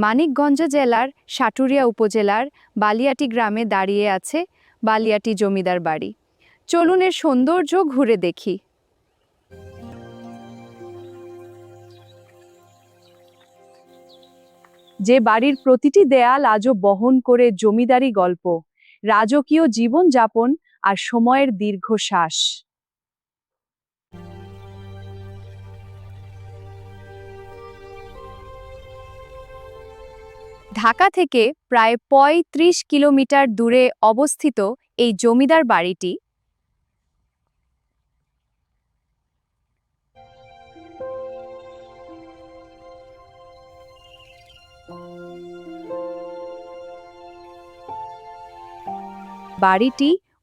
মানিকগঞ্জ জেলার সাটুরিয়া উপজেলার বালিয়াটি গ্রামে দাঁড়িয়ে আছে বালিয়াটি জমিদার বাড়ি। চলুন এর সৌন্দর্য ঘুরে দেখি। যে বাড়ির প্রতিটি দেয়াল আজও বহন করে জমিদারি গল্প, রাজকীয় জীবনযাপন আর সময়ের দীর্ঘশ্বাস। ঢাকা থেকে প্রায় ৩৫ কিলোমিটার দূরে অবস্থিত এই জমিদার বাড়িটি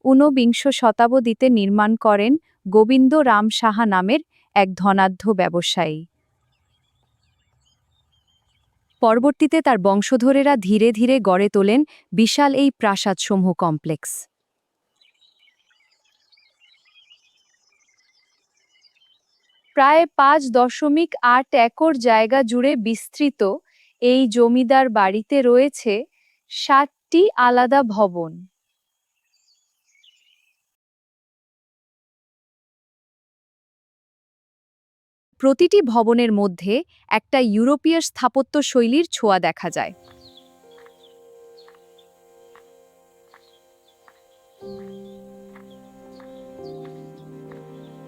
ঊনবিংশ শতাব্দীতে নির্মাণ করেন গোবিন্দ রাম সাহা নামের এক ধনাঢ্য ব্যবসায়ী। পরবর্তীতে তার বংশধরেরা ধীরে ধীরে গড়ে তোলেন বিশাল এই প্রাসাদসমূহ কমপ্লেক্স। প্রায় ৫.৮ একর জায়গা জুড়ে বিস্তৃত এই জমিদার বাড়িতে রয়েছে ৭টি আলাদা ভবন। প্রতিটি ভবনের মধ্যে একটা ইউরোপীয় স্থাপত্য শৈলীর ছোঁয়া দেখা যায়।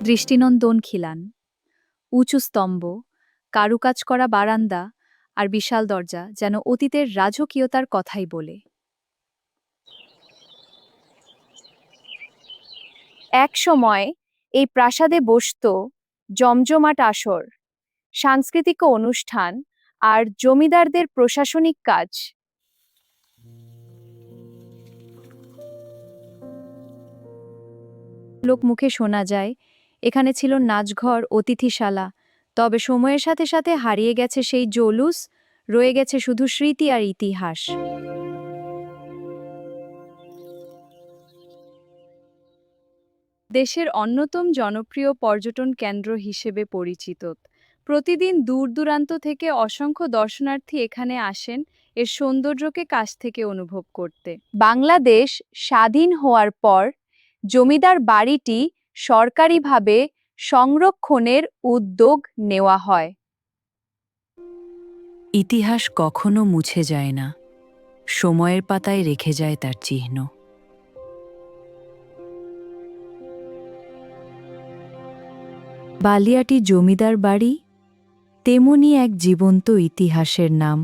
দৃষ্টিনন্দন খিলান, উঁচু স্তম্ভ, কারুকাজ করা বারান্দা আর বিশাল দরজা যেন অতীতের রাজকীয়তার কথাই বলে। এক সময় এই প্রাসাদে বসত জমজমাট আসর, সাংস্কৃতিক অনুষ্ঠান আর জমিদারদের প্রশাসনিক কাজ। লোকমুখে শোনা যায় এখানে ছিল নাচঘর, অতিথিশালা। তবে সময়ের সাথে সাথে হারিয়ে গেছে সেই জৌলুস, রয়ে গেছে শুধু স্মৃতি আর ইতিহাস। দেশের অন্যতম জনপ্রিয় পর্যটন কেন্দ্র হিসেবে পরিচিত। প্রতিদিন দূর দূরান্ত থেকে অসংখ্য দর্শনার্থী এখানে আসেন এর সৌন্দর্যকে কাছ থেকে অনুভব করতে। বাংলাদেশ স্বাধীন হওয়ার পর জমিদার বাড়িটি সরকারিভাবে সংরক্ষণের উদ্যোগ নেওয়া হয়। ইতিহাস কখনো মুছে যায় না, সময়ের পাতায় রেখে যায় তার চিহ্ন। বালিয়াটি জমিদার বাড়ি তেমনি এক জীবন্ত ইতিহাসের নাম।